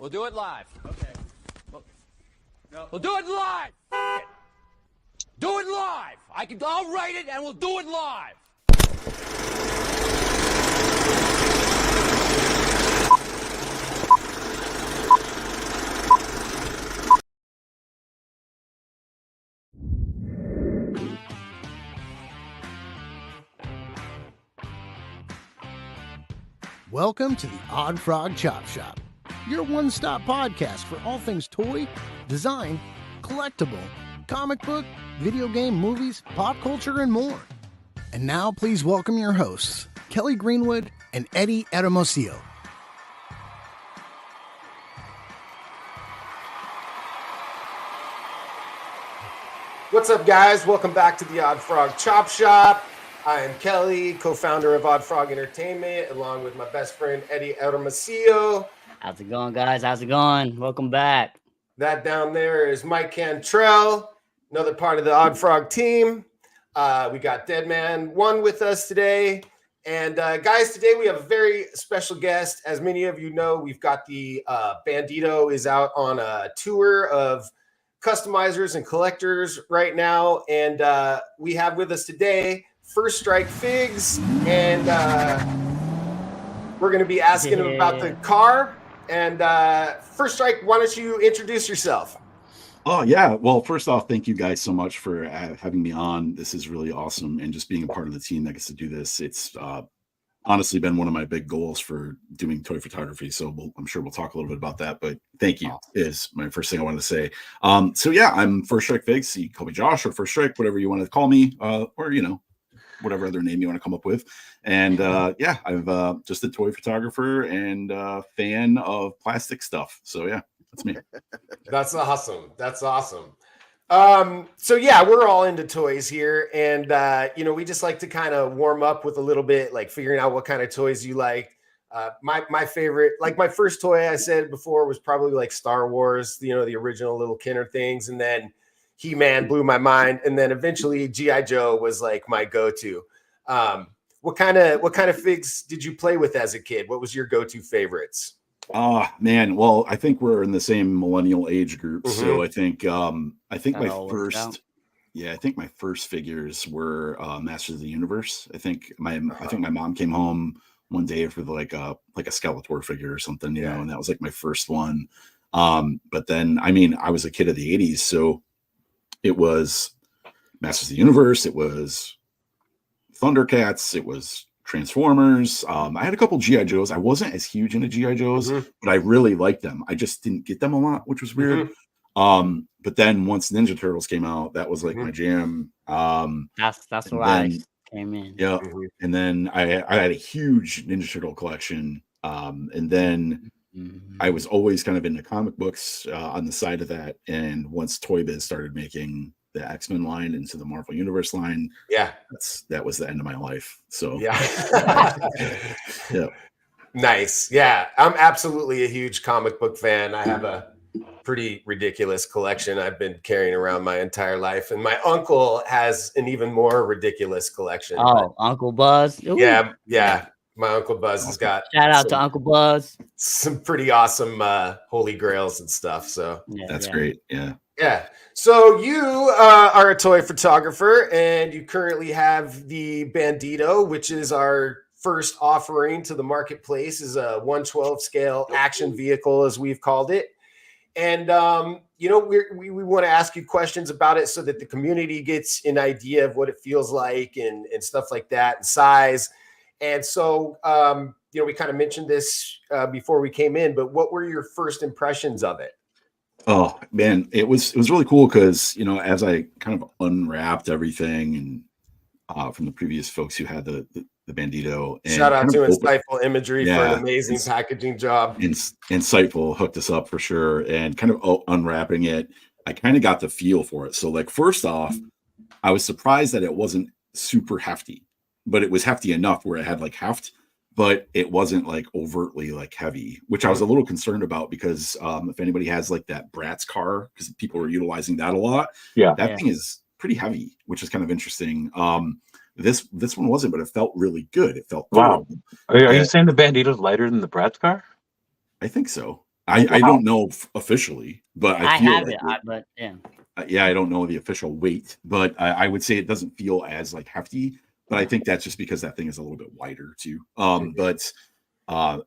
We'll do it live. Okay. Well, no. We'll do it live. F it. Do it live. I'll write it and we'll do it live. Welcome to the Oddfrog Chop Shop, your one-stop podcast for all things toy, design, collectible, comic book, video game, movies, pop culture, and more. And now please welcome your hosts, Kelly Greenwood and Eddie Hermosillo. What's up, guys? Welcome back to the Oddfrog Chop Shop. I am Kelly, co-founder of Oddfrog Entertainment, along with my best friend, Eddie Hermosillo. How's it going, guys? How's it going? Welcome back. That down there is Mike Cantrell, another part of the Oddfrog team. We got Deadman 1 with us today. And guys, today we have a very special guest. As many of you know, we've got the Bandito is out on a tour of customizers and collectors right now. And we have with us today First Strike Figs, and we're going to be asking him about the car. And First Strike, why don't you introduce yourself? Oh, yeah. Well, first off, thank you guys so much for having me on. This is really awesome. And just being a part of the team that gets to do this. It's honestly been one of my big goals for doing toy photography. So I'm sure we'll talk a little bit about that. But thank you is my first thing I wanted to say. So, yeah, I'm First Strike Figs. You can call me Josh or First Strike, whatever you want to call me, or, you know, whatever other name you want to come up with. And yeah, I'm just a toy photographer and fan of plastic stuff. So yeah, that's me. That's awesome. That's awesome. So yeah, we're all into toys here. And you know, we just like to kind of warm up with a little bit, like figuring out what kind of toys you like. My favorite, like my first toy I said before was probably like Star Wars, you know, the original little Kenner things. And then He-Man blew my mind, and then eventually I.Joe was like my go-to. What kind of figs did you play with as a kid? What was your go-to favorites? Oh man, well, I think we're in the same millennial age group, so I think my first figures were Masters of the Universe. I think my mom came home one day for like a Skeletor figure or something, you know, and that was like my first one. But then, I mean, I was a kid of the 80s, so it was Masters of the Universe. It was Thundercats. It was Transformers. I had a couple G.I. Joes. I wasn't as huge into G.I. Joes, but I really liked them. I just didn't get them a lot, which was weird. But then once Ninja Turtles came out, that was like my jam. That's where I came in. Yeah. And then I had a huge Ninja Turtle collection. And then I was always kind of into comic books on the side of that. And once Toy Biz started making the X-Men line into the Marvel Universe line, that was the end of my life. So yeah. Nice. Yeah, I'm absolutely a huge comic book fan. I have a pretty ridiculous collection I've been carrying around my entire life, and my uncle has an even more ridiculous collection. Oh, Uncle Buzz. Ooh. Yeah. My Uncle Buzz has got shout out to Uncle Buzz. Some pretty awesome holy grails and stuff. So that's great. Yeah. So you are a toy photographer, and you currently have the Bandito, which is our first offering to the marketplace, is a 1/12 scale action vehicle, as we've called it. And you know, we want to ask you questions about it so that the community gets an idea of what it feels like and stuff like that, and size. And so, you know, we kind of mentioned this before we came in, but what were your first impressions of it? Oh man, it was really cool because, you know, as I kind of unwrapped everything and from the previous folks who had the Bandito, and shout out to Insightful Imagery for an amazing packaging job. Insightful hooked us up for sure, and kind of unwrapping it, I kind of got the feel for it. So like, first off, I was surprised that it wasn't super hefty, but it was hefty enough where it had like heft, but it wasn't like overtly like heavy, which I was a little concerned about because if anybody has like that Bratz car, because people were utilizing that a lot, that thing is pretty heavy, which is kind of interesting. This one wasn't, but it felt really good. It felt wow. Are you saying the Bandito's lighter than the Bratz car? I think so. I don't know officially, but I feel have like it, but yeah. Yeah, I don't know the official weight, but I would say it doesn't feel as like hefty. But I think that's just because that thing is a little bit wider too. But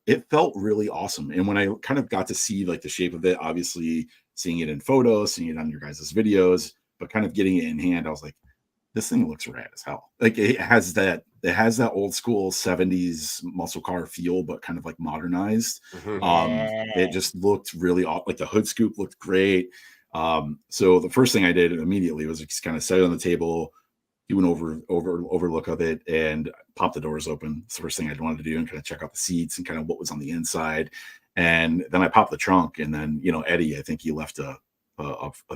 it felt really awesome. And when I kind of got to see like the shape of it, obviously seeing it in photos, seeing it on your guys' videos, but kind of getting it in hand, I was like, this thing looks rad as hell. Like it has that old school 70s muscle car feel, but kind of like modernized. It just looked really like the hood scoop looked great. So the first thing I did immediately was just kind of set it on the table, do an overlook of it, and pop the doors open. It's the first thing I wanted to do, and kind of check out the seats and kind of what was on the inside. And then I popped the trunk, and then Eddie, I think he left a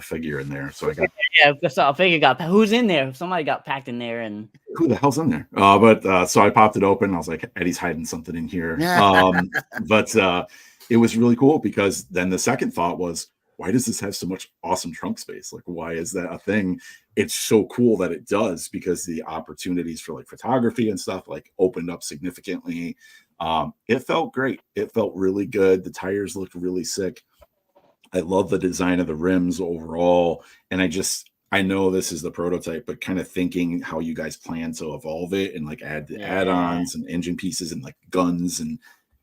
figure in there. So I got so a figure who's in there? Somebody got packed in there, and who the hell's in there? But so I popped it open. I was like, Eddie's hiding something in here. But it was really cool because then the second thought was, why does this have so much awesome trunk space? Like, why is that a thing? It's so cool that it does, because the opportunities for like photography and stuff like opened up significantly. It felt great. It felt really good. The tires looked really sick. I love the design of the rims overall. And I know this is the prototype, but kind of thinking how you guys plan to evolve it and like add the add-ons and engine pieces and like guns, and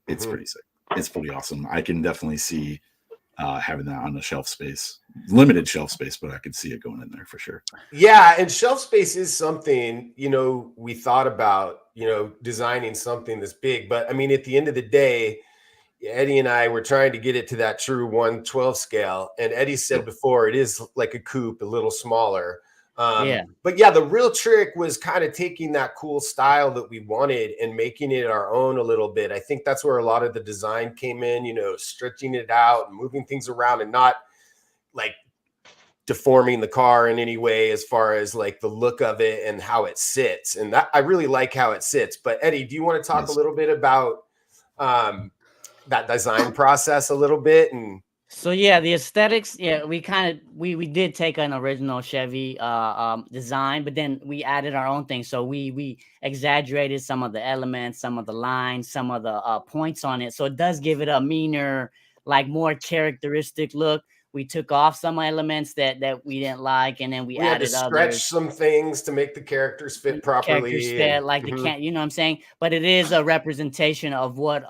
it's pretty sick. It's pretty awesome. I can definitely see having that on the shelf space, limited shelf space, but I could see it going in there for sure. Yeah, and shelf space is something, we thought about, designing something this big. But I mean, at the end of the day, Eddie and I were trying to get it to that true 1/12 scale. And Eddie said before, it is like a coupe, a little smaller. But yeah, the real trick was kind of taking that cool style that we wanted and making it our own a little bit. I think that's where a lot of the design came in, stretching it out and moving things around and not like deforming the car in any way as far as like the look of it and how it sits. And that I really like how it sits. But Eddie, do you want to talk a little bit about that design process a little bit? And so yeah, the aesthetics, we did take an original Chevy design, but then we added our own thing. So we exaggerated some of the elements, some of the lines, some of the points on it. So it does give it a meaner, like more characteristic look. We took off some elements that we didn't like, and then we added had to stretch some things to make the characters fit properly. Characters fit, like the can't, you know what I'm saying? But it is a representation of what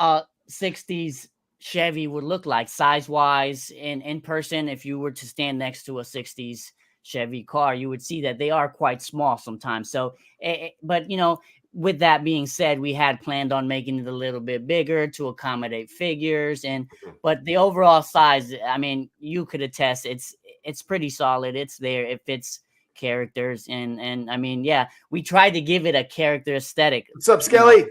60s Chevy would look like size wise in person. If you were to stand next to a 60s Chevy car, you would see that they are quite small sometimes. So, but with that being said, we had planned on making it a little bit bigger to accommodate figures, but the overall size, I mean, you could attest it's pretty solid. It's there. It fits characters, and I mean, yeah, we tried to give it a character aesthetic. What's up, Skelly?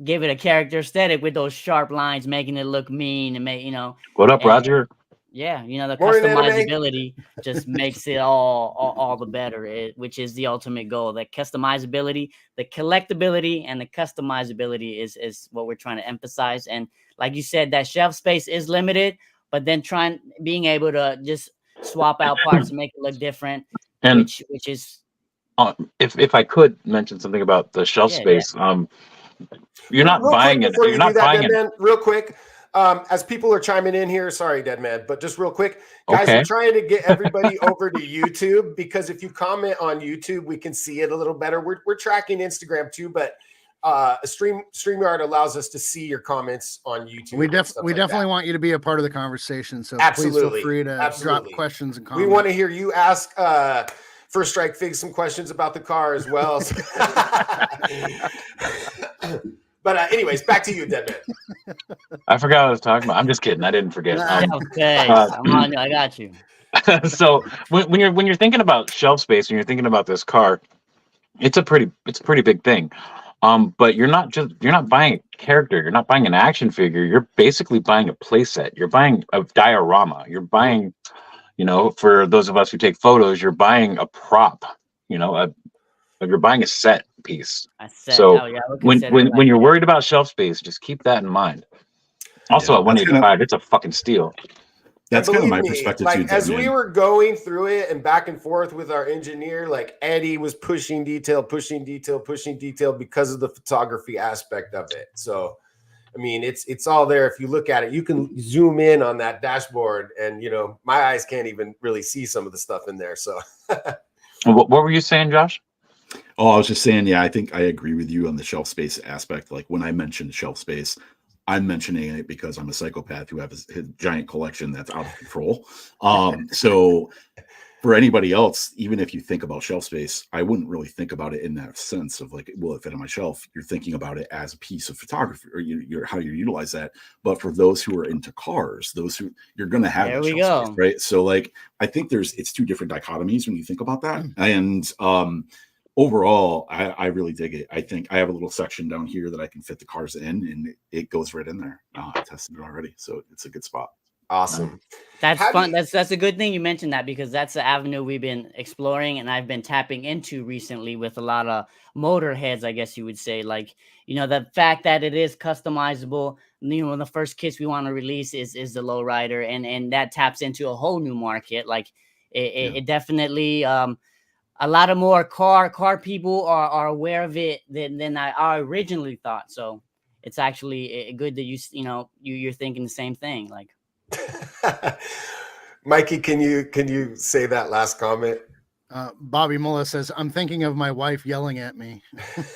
Give it a character aesthetic with those sharp lines, making it look mean and make What up, Roger? Yeah, the Morning, customizability just makes it all the better, which is the ultimate goal. The customizability, the collectability, and the customizability is what we're trying to emphasize. And like you said, that shelf space is limited, but then being able to just swap out parts and make it look different, and which is if I could mention something about the shelf space, you're not buying it. You're not buying it. Real quick. As people are chiming in here, sorry, Deadman, but just real quick, guys, we're trying to get everybody over to YouTube, because if you comment on YouTube, we can see it a little better. We're tracking Instagram too, but StreamYard allows us to see your comments on YouTube. We definitely want you to be a part of the conversation. So absolutely, please feel free to drop questions and comments. We want to hear you ask First Strike Fig some questions about the car as well. But anyways, back to you, Deadman. I forgot what I was talking about. I'm just kidding. I didn't forget. Okay, I'm on you. I got you. So when you're thinking about shelf space, when you're thinking about this car, it's a pretty big thing. But you're not buying a character. You're not buying an action figure. You're basically buying a playset. You're buying a diorama. You're buying, for those of us who take photos, you're buying a prop. You're buying a set piece. So when you're worried about shelf space, just keep that in mind. Also, at 185, it's a fucking steal. That's kind of my perspective too. As we were going through it and back and forth with our engineer, like Eddie was pushing detail because of the photography aspect of it. So I mean, it's all there. If you look at it, you can zoom in on that dashboard, and my eyes can't even really see some of the stuff in there. So, What were you saying, Josh? Oh, I was just saying, yeah, I think I agree with you on the shelf space aspect. Like when I mentioned shelf space, I'm mentioning it because I'm a psychopath who has a giant collection that's out of control. So for anybody else, even if you think about shelf space, I wouldn't really think about it in that sense of like, will it fit on my shelf? You're thinking about it as a piece of photography, or how you utilize that. But for those who are into cars, those who you're going to have There that we shelf go. space, right? So like, I think it's two different dichotomies when you think about that. And overall, I really dig it. I think I have a little section down here that I can fit the cars in, and it goes right in there. I tested it already, so it's a good spot. Awesome. That's fun. That's a good thing you mentioned that, because that's the avenue we've been exploring and I've been tapping into recently with a lot of motorheads, I guess you would say. Like, the fact that it is customizable. One of the first kits we want to release is the lowrider, and that taps into a whole new market. Like it definitely a lot of more car people are aware of it than I originally thought. So it's actually good that you're thinking the same thing. Like, Mikey, can you say that last comment? Bobby Mulla says, I'm thinking of my wife yelling at me.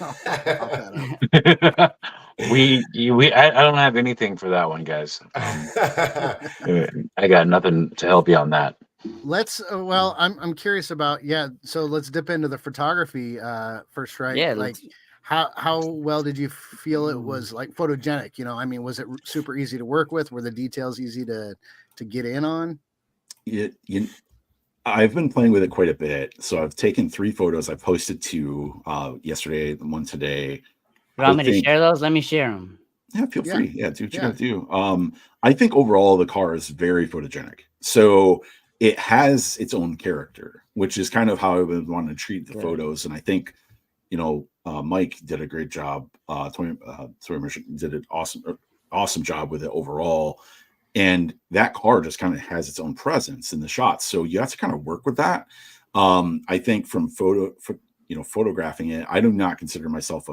I don't have anything for that one, guys. I got nothing to help you on that. Let's well, I'm curious about so let's dip into the photography first, right? Yeah, like how well did you feel it was like photogenic? I mean, was it super easy to work with? Were the details easy to get in on? I've been playing with it quite a bit. So I've taken 3 photos. I posted 2 yesterday, one today. You want me to share those? Let me share them. Yeah, feel free. Yeah, do what you gotta do. I think overall the car is very photogenic. So it has its own character, which is kind of how I would want to treat the photos. And I think, Mike did a great job. Toy Mission did an awesome job with it overall. And that car just kind of has its own presence in the shots. So you have to kind of work with that. I think from photographing it, I do not consider myself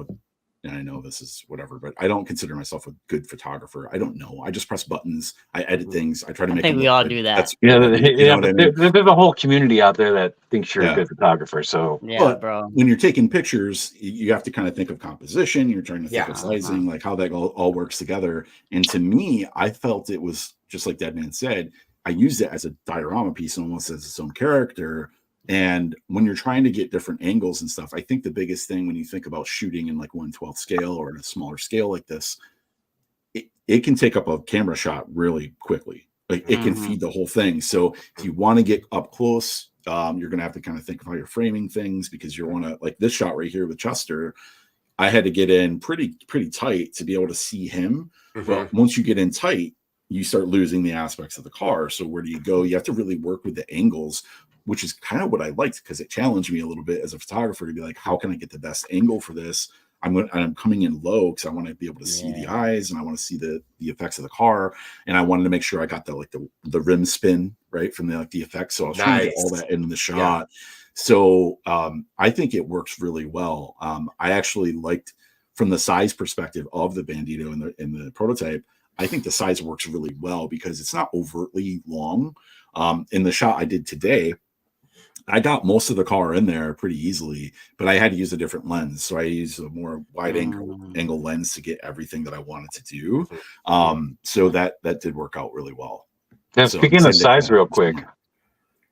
and I know this is whatever, but I don't consider myself a good photographer. I don't know. I just press buttons. I edit things. I try to make. I think we all do that. There's a whole community out there that thinks you're a good photographer. So bro. When you're taking pictures, you have to kind of think of composition. You're trying to think of sizing, like how that all works together. And to me, I felt it was just like Deadman said. I used it as a diorama piece, almost as its own character. And when you're trying to get different angles and stuff, I think the biggest thing when you think about shooting in like 1/12 scale or in a smaller scale like this, it can take up a camera shot really quickly. Like it can feed the whole thing. So if you want to get up close, you're going to have to kind of think of how you're framing things, because you want to, like this shot right here with Chester, I had to get in pretty tight to be able to see him. But once you get in tight, you start losing the aspects of the car. So where do you go? You have to really work with the angles, which is kind of what I liked, because it challenged me a little bit as a photographer to be like, how can I get the best angle for this? I'm coming in low because I want to be able to see the eyes, and I want to see the effects of the car, and I wanted to make sure I got the rim spin right from the effects. So I was trying to get all that in the shot. So I think it works really well. I actually liked, from the size perspective of the Bandito in the prototype, I think the size works really well because it's not overtly long. In the shot I did today, I got most of the car in there pretty easily, but I had to use a different lens. So I used a more wide angle lens to get everything that I wanted to do. So that did work out really well. Now, speaking of size real quick,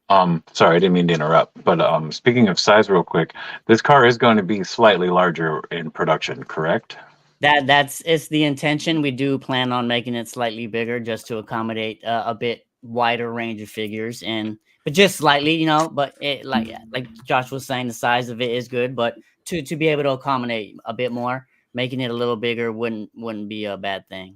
sorry, I didn't mean to interrupt, but speaking of size real quick, this car is going to be slightly larger in production, correct? It's the intention. We do plan on making it slightly bigger just to accommodate a bit wider range of figures, but just slightly, but it like Josh was saying, the size of it is good, but to be able to accommodate a bit more, making it a little bigger wouldn't be a bad thing.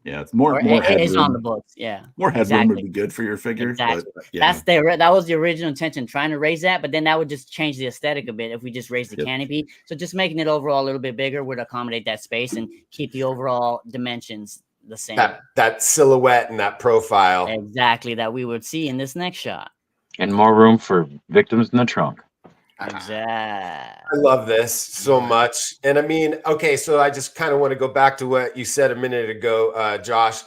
Yeah, it's more headroom. It's on the books. Yeah, more headroom would be good for your figure. Exactly. But, that was the original intention, trying to raise that, but then that would just change the aesthetic a bit if we just raise the canopy. So just making it overall a little bit bigger would accommodate that space and keep the overall dimensions the same. That silhouette and that profile. Exactly, that we would see in this next shot. And more room for victims in the trunk. Exactly. I love this so much. And I mean, okay, so I just kind of want to go back to what you said a minute ago, Josh.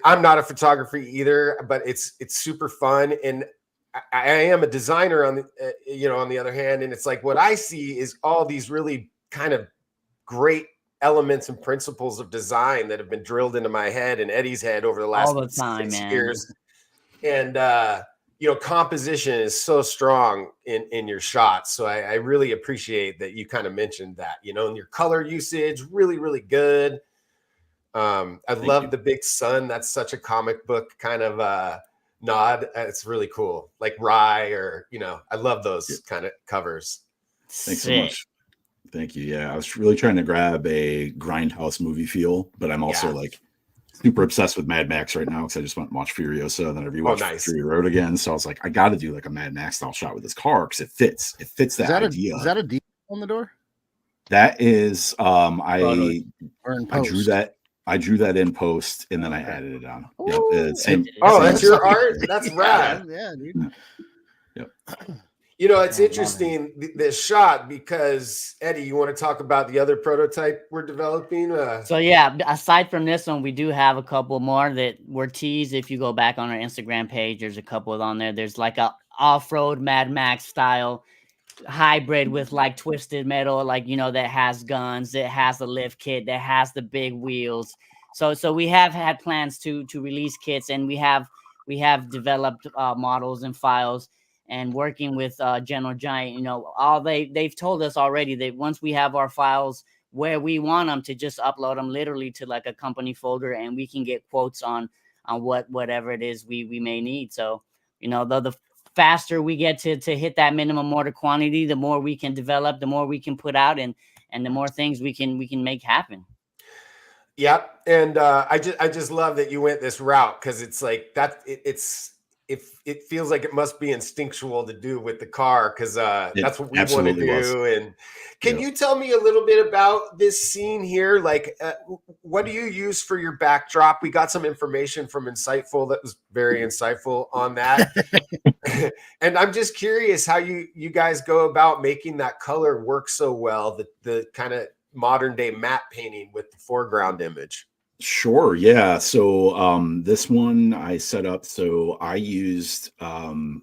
I'm not a photographer either, but it's super fun. And I am a designer on the, on the other hand. And it's like, what I see is all these really kind of great elements and principles of design that have been drilled into my head and Eddie's head over the last all the time, 6 man. years. And, composition is so strong in your shots. So I really appreciate that you kind of mentioned that, and your color usage, really, really good. I love the big sun. That's such a comic book kind of nod. It's really cool. Like Rye or, I love those kind of covers. Thanks so much. Thank you. Yeah, I was really trying to grab a grindhouse movie feel, but I'm also like super obsessed with Mad Max right now because I just went and watched Furiosa, and then I rewatched Fury Road again. So I was like, I got to do like a Mad Max style shot with this car because it fits. It fits that idea. Is that a D on the door? That is, I drew that. I drew that in post, and then I added it on. Same. Oh, that's your art. That's rad. Yeah, dude. Yep. It's interesting this shot because Eddie, you want to talk about the other prototype we're developing? So yeah, aside from this one, we do have a couple more that were teased. If you go back on our Instagram page, there's a couple on there. There's like a off-road Mad Max style hybrid with like twisted metal, like that has guns, that has a lift kit, that has the big wheels. So we have had plans to release kits, and we have developed models and files. And working with General Giant, they've told us already that once we have our files where we want them, to just upload them literally to like a company folder, and we can get quotes on whatever it is we may need. So, the faster we get to hit that minimum order quantity, the more we can develop, the more we can put out, and the more things we can make happen. Yep. And I just love that you went this route, because it's like that. It feels like it must be instinctual to do with the car, because that's what we want to do. And can you tell me a little bit about this scene here? Like, what do you use for your backdrop? We got some information from Insightful that was very insightful on that. And I'm just curious how you guys go about making that color work so well, the kind of modern day matte painting with the foreground image. Sure. Yeah. So this one I set up. So I used AI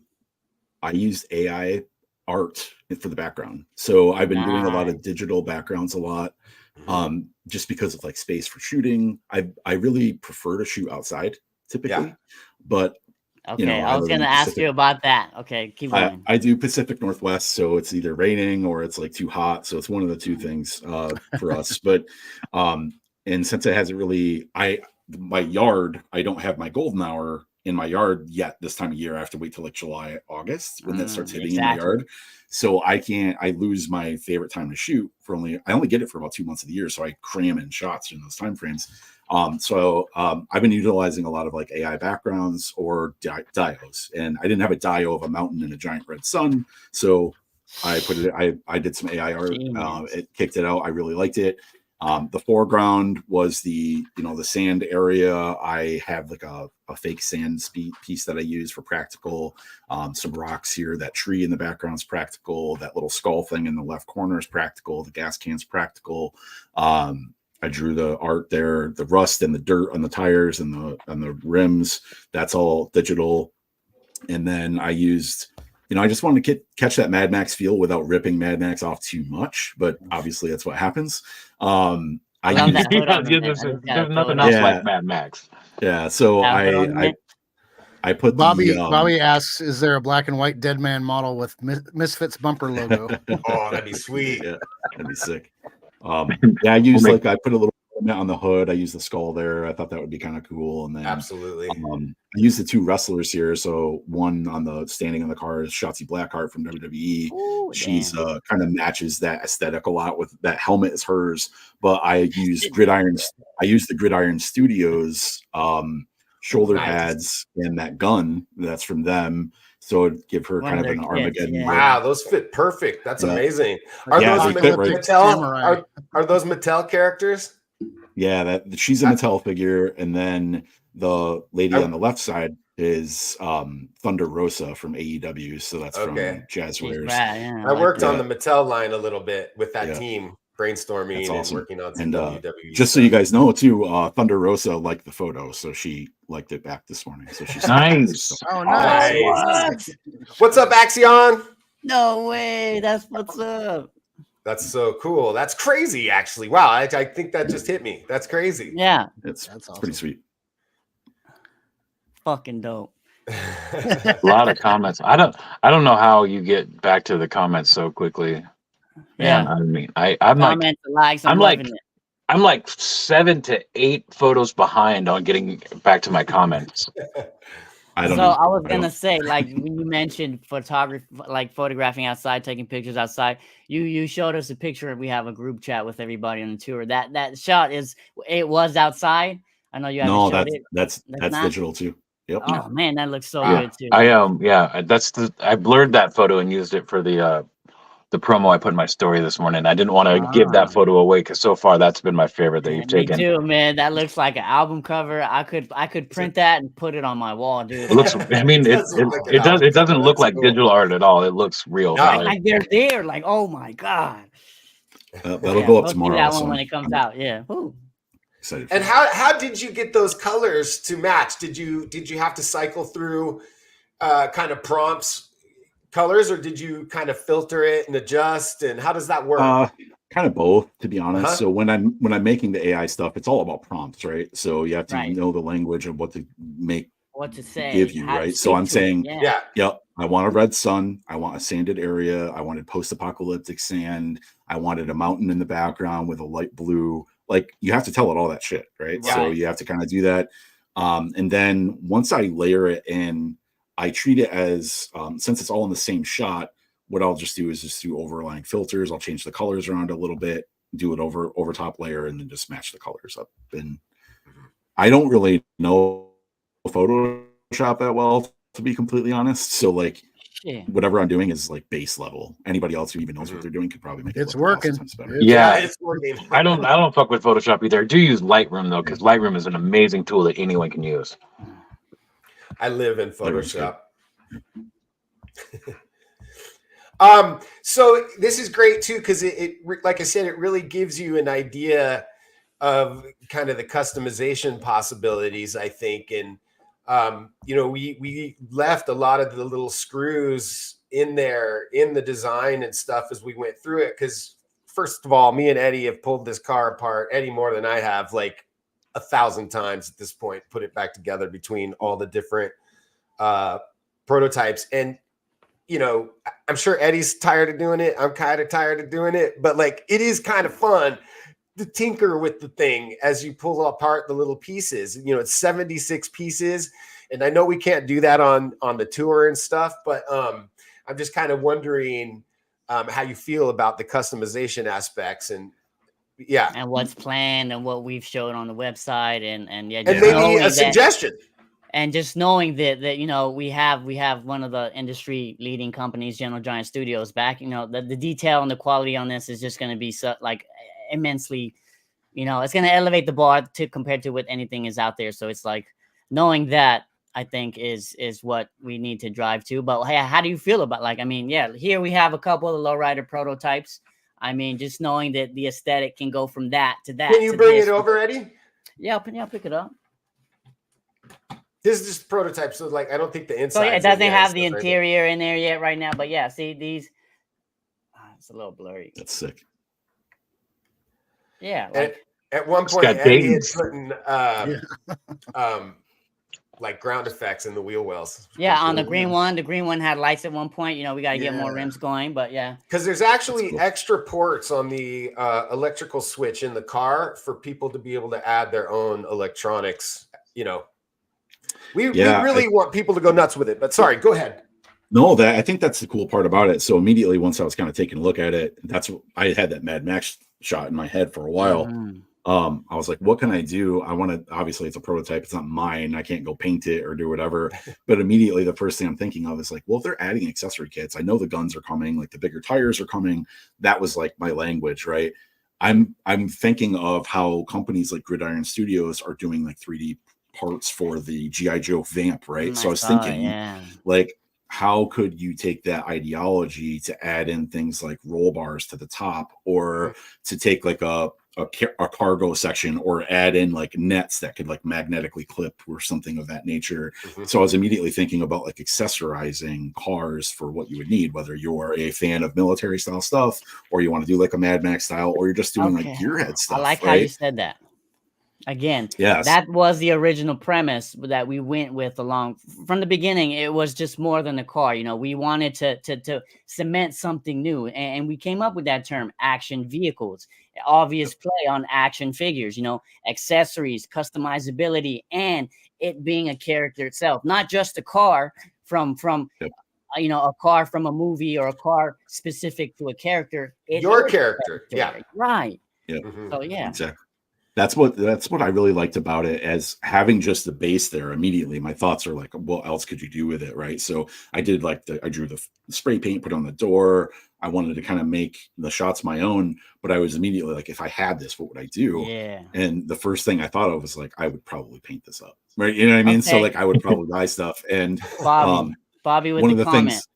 art for the background. So I've been doing a lot of digital backgrounds a lot, just because of like space for shooting. I really prefer to shoot outside typically, but I was going to ask you about that. Okay, keep going. I do Pacific Northwest, so it's either raining or it's like too hot. So it's one of the two things for us. But and since it hasn't really, my yard, I don't have my golden hour in my yard yet this time of year. I have to wait till like July, August when that starts hitting in my yard. So I lose my favorite time to shoot I only get it for about 2 months of the year. So I cram in shots in those time frames. So I've been utilizing a lot of like AI backgrounds or dios, and I didn't have a dio of a mountain and a giant red sun. So I did some AI art. It kicked it out. I really liked it. The foreground was the sand area. I have like a fake sand piece that I use for practical. Some rocks here. That tree in the background is practical. That little skull thing in the left corner is practical. The gas can's practical. I drew the art there. The rust and the dirt on the tires and the rims. That's all digital. And then I used. I just wanted to catch that Mad Max feel without ripping Mad Max off too much, but obviously that's what happens. There's nothing else like Mad Max. Yeah, so I put Bobby asks, "Is there a black and white Dead Man model with Misfits bumper logo?" Oh, that'd be sweet. Yeah, that'd be sick. I use I put a little on the hood. I used the skull there. I thought that would be kind of cool. And then absolutely, I used the two wrestlers here. So one on the standing on the car is Shotzi Blackheart from WWE. Ooh, she's kind of matches that aesthetic a lot with that helmet is hers. But I used Gridiron. I used the Gridiron Studios shoulder pads and that gun that's from them. So it'd give her kind of an Armageddon. Yeah. Wow, those fit perfect. That's amazing. Are those Mattel? Are those Mattel characters? Yeah, she's a Mattel figure, and then the lady on the left side is Thunder Rosa from AEW. So that's from Jazzwares. Yeah, I worked on the Mattel line a little bit with that team, brainstorming That's awesome. and working on some WWE just stuff. so you guys know too, Thunder Rosa liked the photo, so she liked it back this morning. So she's nice. Oh, nice. Nice. What's up, Axion? No way. That's what's up. That's so cool. That's crazy, actually. Wow, I think that just hit me. That's crazy. Yeah. That's awesome. Pretty sweet. Fucking dope. A lot of comments. I don't know how you get back to the comments so quickly. Yeah. Man, I mean, I'm comments, likes, I'm loving like it. I'm like 7 to 8 photos behind on getting back to my comments. I was gonna say, like when you mentioned photography, like photographing outside, taking pictures outside, you showed us a picture. We have a group chat with everybody on the tour. That shot was outside. I know you haven't showed it. That's digital too. Yep. Oh man, that looks so good too. I blurred that photo and used it for the promo I put in my story this morning. I didn't want to give that photo away because so far that's been my favorite that you've taken. Me too, man. That looks like an album cover. I could print that and put it on my wall, dude. It looks. I mean, it doesn't look like digital art at all. It looks real. No, like they're there. Like, oh my god. That'll go up tomorrow. That one when it comes out. Yeah. Ooh. Excited. And how did you get those colors to match? Did you have to cycle through kind of prompts colors, or did you kind of filter it and adjust? And how does that work? Kind of both, to be honest. So when I'm making the AI stuff, it's all about prompts, right? So you have to know the language of what to make, what to say, give you, right? So I'm saying, I want a red sun, I want a sanded area, I wanted post-apocalyptic sand, I wanted a mountain in the background with a light blue. Like you have to tell it all that shit, right? So you have to kind of do that. And then once I layer it in, I treat it as since it's all in the same shot, what I'll just do is just do overlying filters. I'll change the colors around a little bit, do it over top layer, and then just match the colors up. And I don't really know Photoshop that well, to be completely honest. So like whatever I'm doing is like base level. Anybody else who even knows what they're doing could probably make it working. Better. It's working. I don't fuck with Photoshop either. I do use Lightroom though, because Lightroom is an amazing tool that anyone can use. I live in Photoshop. So this is great too, because it like I said, it really gives you an idea of kind of the customization possibilities, I think. And we left a lot of the little screws in there in the design and stuff as we went through it. Because first of all, me and Eddie have pulled this car apart. Eddie more than I have, like 1,000 times at this point, put it back together between all the different prototypes. And I'm sure Eddie's tired of doing it. I'm kind of tired of doing it, but like it is kind of fun to tinker with the thing as you pull apart the little pieces. It's 76 pieces, and I know we can't do that on the tour and stuff, but I'm just kind of wondering how you feel about the customization aspects and what's planned and what we've showed on the website and maybe a suggestion. And just knowing that we have one of the industry leading companies, General Giant Studios, back. The detail and the quality on this is just going to be so like immensely. It's going to elevate the bar compared to what anything is out there. So it's like knowing that I think is what we need to drive to. But hey, how do you feel about here we have a couple of lowrider prototypes. I mean, just knowing that the aesthetic can go from that to that. Can you bring it over, Eddie? Yeah, I'll pick it up. This is just prototype, so like I don't think the inside. So it doesn't have the interior in there yet right now, but yeah, see these. It's a little blurry. That's sick. Yeah, like at one point, Eddie had putting like ground effects in the wheel wells. Yeah, on the green one. The green one had lights at one point. We got to get more rims going, but yeah. Because there's actually extra ports on the electrical switch in the car for people to be able to add their own electronics. We really want people to go nuts with it, but sorry, go ahead. No, I think that's the cool part about it. So immediately once I was kind of taking a look at it, I had that Mad Max shot in my head for a while. I was like, what can I do? I want to, obviously it's a prototype. It's not mine. I can't go paint it or do whatever. But immediately the first thing I'm thinking of is like, well, if they're adding accessory kits, I know the guns are coming, like the bigger tires are coming. That was like my language, right? I'm thinking of how companies like Gridiron Studios are doing like 3D parts for the I.Joe vamp, right? So I was saw it, thinking, yeah. like, how could you take that ideology to add in things like roll bars to the top, or to take like a cargo section, or add in like nets that could like magnetically clip or something of that nature. So I was immediately thinking about like accessorizing cars for what you would need, whether you're a fan of military style stuff, or you want to do like a Mad Max style, or you're just doing like gearhead stuff. I like right? how you said that. Again, Yes. that was the original premise that we went with along from the beginning. It was just more than a car. You know, we wanted to cement something new, and we came up with that term, action vehicles. Obvious play on action figures, you know, accessories, customizability, and it being a character itself, not just a car from you know, a car from a movie or a car specific to a character. Your character. Yeah. Right. Yeah. So yeah. Exactly. That's what I really liked about it, as having just the base there. Immediately my thoughts are like, what else could you do with it, right? So I did like I drew the spray paint, put on the door. I wanted to kind of make the shots my own, but I was immediately like, if I had this, what would I do? Yeah. And the first thing I thought of was like, I would probably paint this up, right? You know what I mean? So like I would probably buy stuff. And Bobby with one of the the comment. things,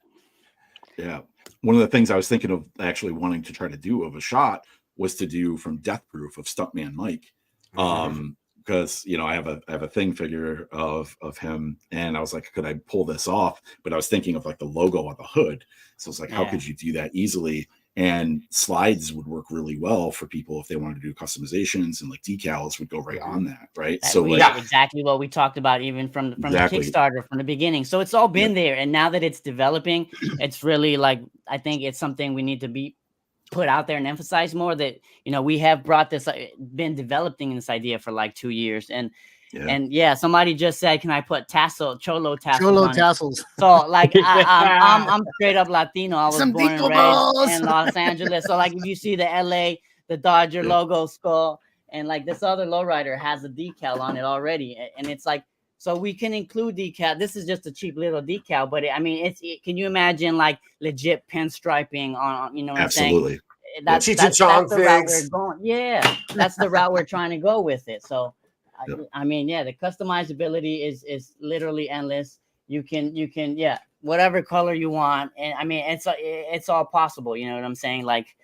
yeah, one of the things I was thinking of actually wanting to try to do of a shot was to do from Death Proof of Stuntman Mike. Because you know I have a thing figure of him, and I was like, could I pull this off? But I was thinking of like the logo on the hood, so it's like, how could you do that easily? And slides would work really well for people if they wanted to do customizations, and like decals would go right on that, right? So like exactly what we talked about even from the Kickstarter from the beginning. So it's all been there, and now that it's developing, it's really like, I think it's something we need to be put out there and emphasize more, that, you know, we have brought this, been developing this idea for like 2 years, and somebody just said, can I put cholo tassels? So like I'm straight up Latino. I was born and raised in Los Angeles. So like if you see the LA, the Dodger logo skull, and like this other lowrider has a decal on it already, and it's like, so we can include decal. This is just a cheap little decal, but can you imagine like legit pinstriping on, you know what absolutely. I'm saying? That's the route we're going. Yeah, that's the route we're trying to go with it. So, I mean, the customizability is literally endless. You can, whatever color you want, and I mean, it's all possible. You know what I'm saying? Like,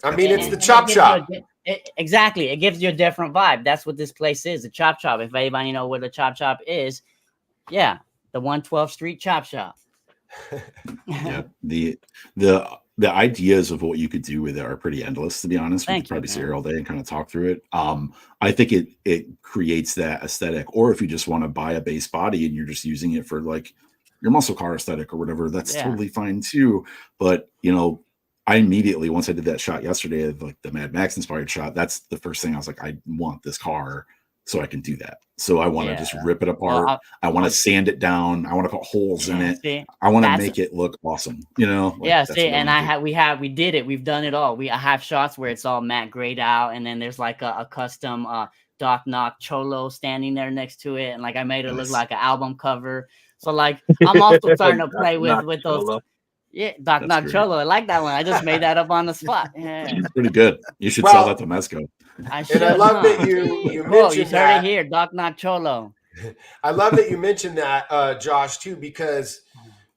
I mean, it's the chop shop. Exactly, it gives you a different vibe. That's what this place is, a chop shop. If anybody know what a chop shop is, the 112th Street Chop Shop. Yeah, the ideas of what you could do with it are pretty endless, to be honest. We could probably sit here all day and kind of talk through it. I think it creates that aesthetic. Or if you just want to buy a base body and you're just using it for like your muscle car aesthetic or whatever, that's totally fine too. But you know, I immediately, once I did that shot yesterday, like the Mad Max inspired shot, that's the first thing I was like, I want this car so I can do that. So I want to just rip it apart. Well, I want to sand it down. I want to put holes in it. See, I want to make it look awesome. You know? Like, see, and we did it. We've done it all. I have shots where it's all matte grayed out, and then there's like a custom Doc Knock Cholo standing there next to it, and like I made it look like an album cover. So like I'm also starting to play with those. Yeah, Doc Knock Cholo. I like that one. I just made that up on the spot. Yeah. It's pretty good. You should sell that to Mezco. I love that you mentioned you heard it here, Doc Knock Cholo. I love that you mentioned that, Josh, too, because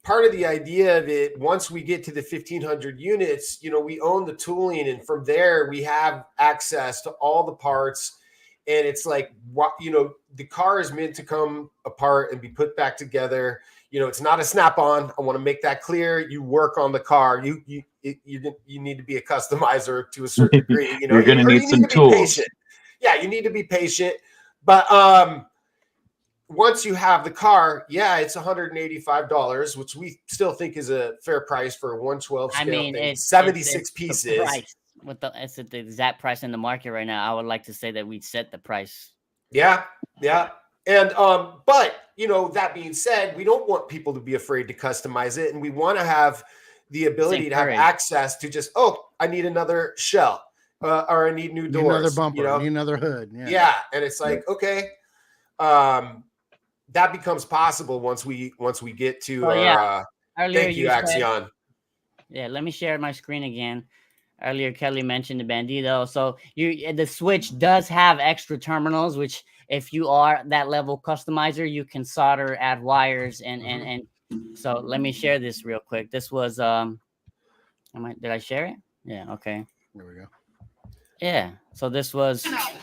part of the idea of it, once we get to the 1,500 units, you know, we own the tooling, and from there we have access to all the parts. And it's like, you know, the car is meant to come apart and be put back together. You know, it's not a snap-on. I want to make that clear. You work on the car. You need to be a customizer to a certain degree. You know, you're going to need some tools. Patient. Yeah, you need to be patient. But once you have the car, it's $185, which we still think is a fair price for a 112 scale thing. It's 76 pieces. It's the exact price in the market right now. I would like to say that we set the price. Yeah. And but you know, that being said, we don't want people to be afraid to customize it, and we want to have the ability to have access to just, I need another shell, or I need new doors, another bumper, you know? need another hood. Yeah, and it's like, okay, that becomes possible once we get to our. Thank you, Axion. Let me share my screen again. Earlier, Kelly mentioned the Bandito. So the Switch does have extra terminals, which if you are that level customizer, you can solder, add wires, and so let me share this real quick. This was did I share it? Yeah, okay. There we go. Yeah. So this was I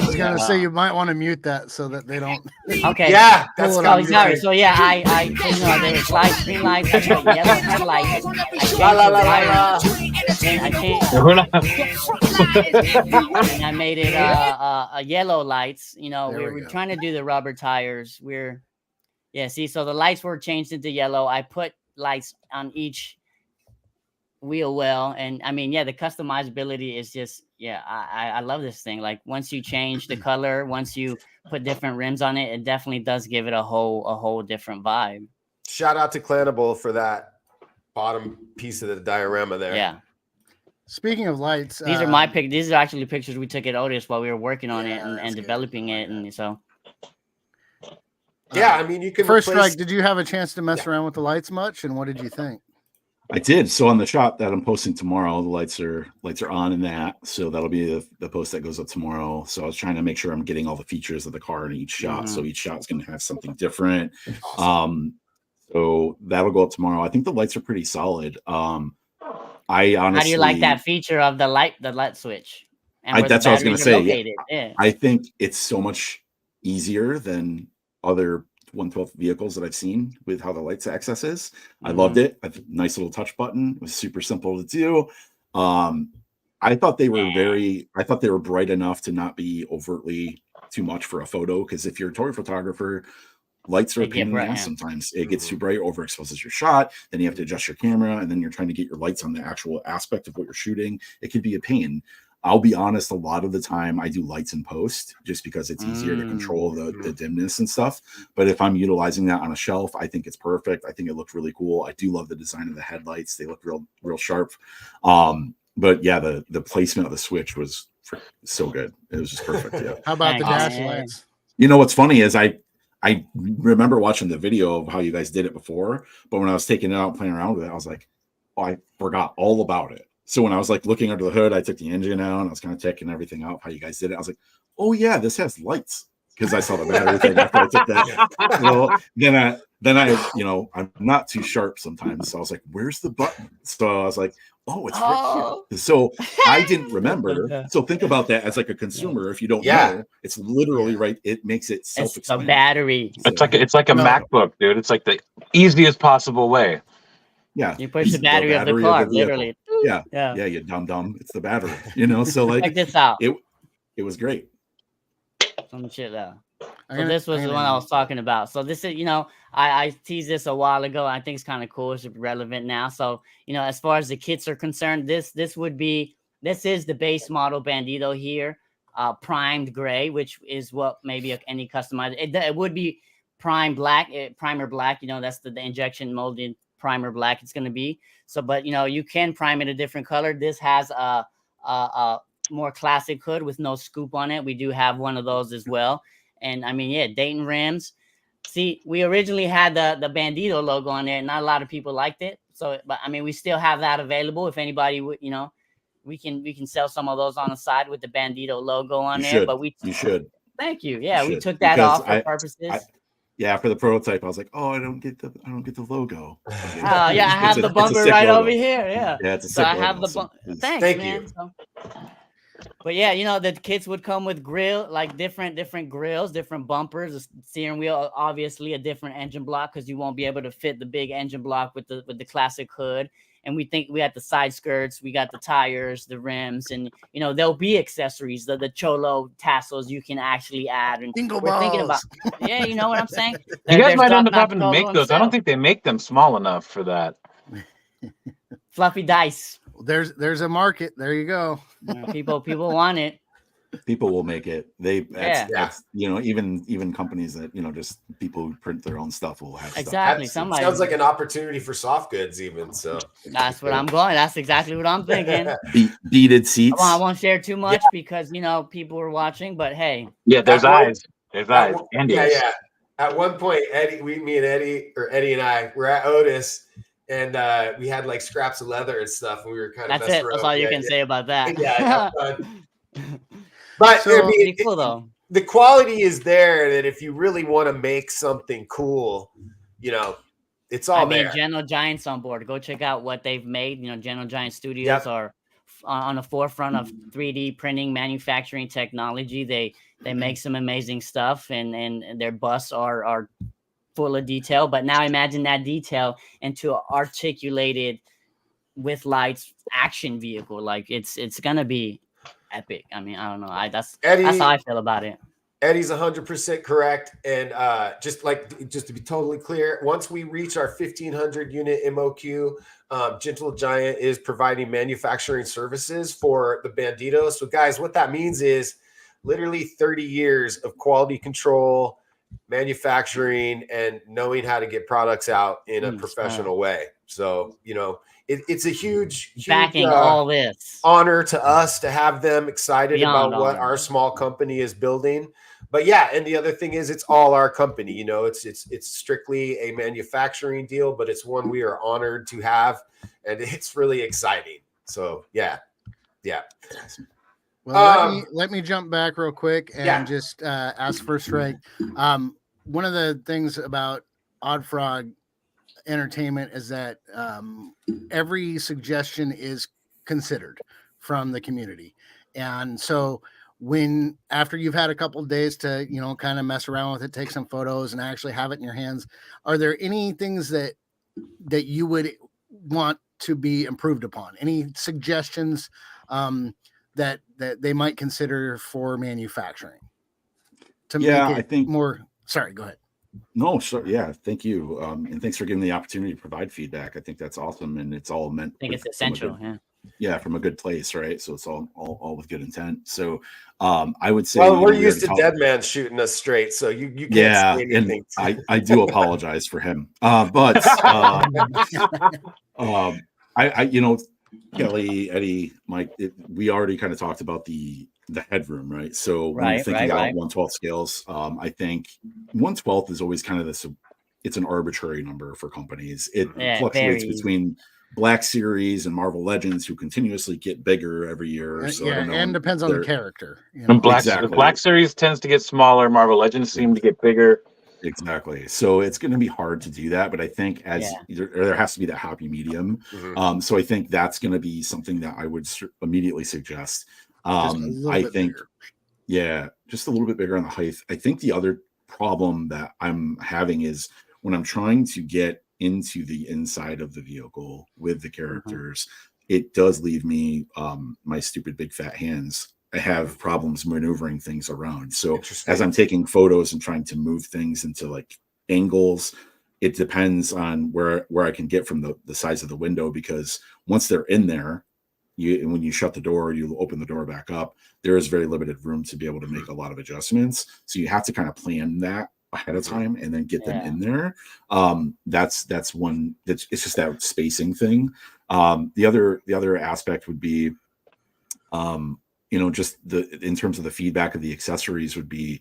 was gonna say you might want to mute that so that they don't. okay. Yeah, that's Oh, gotta be sorry. right. So yeah, I there was lights, green lights, I put yellow headlights. I changed La, la, the la, la, wire, la. and I changed We're not- and I made it a yellow lights. You know, There we we're go. trying to do the rubber tires. See, so the lights were changed into yellow. I put lights on each wheel well, and I mean, yeah, the customizability is just, I love this thing. Like once you change the color, once you put different rims on it, it definitely does give it a whole different vibe. Shout out to Clanable for that bottom piece of the diorama there. Yeah. Speaking of lights, These are my pic. These are actually pictures we took at Otis while we were working on it Yeah, and that's good. developing it. And so, Yeah, I mean, you can First replace- Strike, did you have a chance to mess around with the lights much, and what did you think? I did. So on the shot that I'm posting tomorrow, the lights are on in that. So that'll be the post that goes up tomorrow. So I was trying to make sure I'm getting all the features of the car in each shot. So each shot is going to have something different. So that'll go up tomorrow. I think the lights are pretty solid. I honestly, how do you like that feature of the light switch? And where the that's what I was going to batteries are say. located? Yeah. I think it's so much easier than other 112 vehicles that I've seen with how the lights access is. I loved it. A nice little touch button. It was super simple to do. I thought they were bright enough to not be overtly too much for a photo. Because if you're a toy photographer, lights are a pain in the ass sometimes. It gets too bright, overexposes your shot. Then you have to adjust your camera, and then you're trying to get your lights on the actual aspect of what you're shooting. It can be a pain. I'll be honest, a lot of the time I do lights in post just because it's easier to control the dimness and stuff. But if I'm utilizing that on a shelf, I think it's perfect. I think it looked really cool. I do love the design of the headlights. They look real sharp. But yeah, the placement of the switch was so good. It was just perfect. Yeah. How about the dash lights? You know, what's funny is I remember watching the video of how you guys did it before, but when I was taking it out and playing around with it, I was like, oh, I forgot all about it. So when I was like looking under the hood, I took the engine out and I was kind of checking everything out, how you guys did it. I was like, oh yeah, this has lights, because I saw the battery thing after I took that. So then I, you know, I'm not too sharp sometimes. So I was like, where's the button? So I was like, oh, it's right here. So I didn't remember. So think about that as like a consumer. If you don't know, it's literally right. It makes it self-explanatory. It's a battery. It's like a MacBook, dude. It's like the easiest possible way. Yeah, you push the battery of the car, literally. Yeah, you dumb. It's the battery, you know. So like, check this out. It was great. Some shit out. So this was the one I was talking about. So this is, you know, I teased this a while ago. I think it's kind of cool. It's relevant now. So, you know, as far as the kits are concerned, this is the base model Bandito here, primed gray, which is what maybe any customized. It would be primer black. You know, that's the injection molded primer black it's going to be. So, but you know, you can prime it a different color. This has a more classic hood with no scoop on it. We do have one of those as well. And I mean, yeah, Dayton rims. See, we originally had the Bandito logo on there. Not a lot of people liked it. So, but I mean, we still have that available. If anybody would, you know, we can sell some of those on the side with the Bandito logo on there. But you should. Thank you. Yeah, we took that off for purposes. Yeah, for the prototype, I was like, oh, I don't get the logo. Oh yeah, I have the bumper right over here. Yeah, it's a so I have logo, the bumper. Thanks, Thank man. you. So, but yeah, you know, the kits would come with grill, like different grills, different bumpers, the steering wheel, obviously a different engine block because you won't be able to fit the big engine block with the classic hood. And we got the side skirts, we got the tires, the rims, and you know there'll be accessories, the cholo tassels you can actually add. And we're thinking about, yeah, you know what I'm saying. You guys might end up having to make those. I don't think they make them small enough for that. Fluffy dice. There's a market. There you go. People want it. People will make it. That's, you know, even companies that, you know, just people who print their own stuff will have exactly. Stuff. Sounds like an opportunity for soft goods, even. So that's what I'm going. That's exactly what I'm thinking. Beaded seats. I won't share too much because you know people are watching. But hey, yeah, there's eyes. There's eyes. And yeah. At one point, me and Eddie and I were at Otis, and we had like scraps of leather and stuff, and we were kind of That's messing it. around. That's all you Yeah, can say about that. yeah, have fun. But So- I mean, Pretty cool though. the quality is there that if you really want to make something cool, you know, it's all I mean, there. Gentle Giant's on board. Go check out what they've made. You know, Gentle Giant Studios are on the forefront of 3D printing, manufacturing technology. They make some amazing stuff, and their busts are full of detail. But now imagine that detail into an articulated with lights action vehicle. Like it's gonna be epic. I mean, I don't know. That's how I feel about it. Eddie's 100% correct. And just to be totally clear, once we reach our 1,500 unit MOQ, Gentle Giant is providing manufacturing services for the Bandito. So guys, what that means is literally 30 years of quality control, manufacturing, and knowing how to get products out in a professional way. So, you know, it's a huge backing all this honor to us to have them excited Beyond about what our small company is building. But yeah, and the other thing is it's all our company. You know, it's strictly a manufacturing deal, but it's one we are honored to have, and it's really exciting. So yeah. Well, let me jump back real quick and just ask First Strike. One of the things about Oddfrog Entertainment is that every suggestion is considered from the community, and so after you've had a couple of days to kind of mess around with it, take some photos, and actually have it in your hands, are there any things that you would want to be improved upon? Any suggestions that they might consider for manufacturing to make it I think more? Sorry, go ahead. No, sure. Yeah, thank you. And thanks for giving me the opportunity to provide feedback. I think that's awesome. And it's all meant. I think it's essential. From a good place, right? So it's all with good intent. So I would say, well, we're used to Dead Man shooting us straight, so you can't say anything. And I do apologize for him. But Kelly, Eddie, Mike, we already kind of talked about the headroom, right? So when you're thinking about 1/12 scales, I think 1/12 is always kind of this. It's an arbitrary number for companies. It fluctuates between Black Series and Marvel Legends, who continuously get bigger every year. So and depends on the character. The Black Series tends to get smaller. Marvel Legends seem to get bigger. Exactly. So it's going to be hard to do that, but I think there has to be that happy medium. So I think that's going to be something that I would immediately suggest. I think, just a little bit bigger on the height. I think the other problem that I'm having is when I'm trying to get into the inside of the vehicle with the characters, it does leave me my stupid big fat hands. I have problems maneuvering things around. So as I'm taking photos and trying to move things into like angles, it depends on where I can get from the size of the window, because once they're in there, when you shut the door, you open the door back up, there is very limited room to be able to make a lot of adjustments. So you have to kind of plan that ahead of time and then get them in there. That's one. It's just that spacing thing. The other aspect would be, just in terms of the feedback of the accessories would be,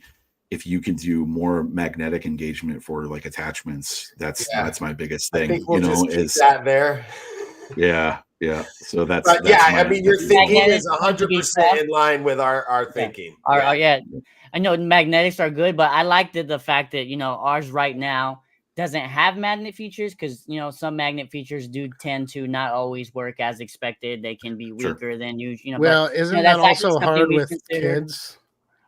if you could do more magnetic engagement for like attachments, that's my biggest thing. I think we'll just keep that there. Yeah. So that's. I mean, your thinking is 100% in line with our thinking. I know magnetics are good, but I like the fact that ours right now doesn't have magnet features, because some magnet features do tend to not always work as expected. They can be weaker than usual. Well, isn't that also hard with kids?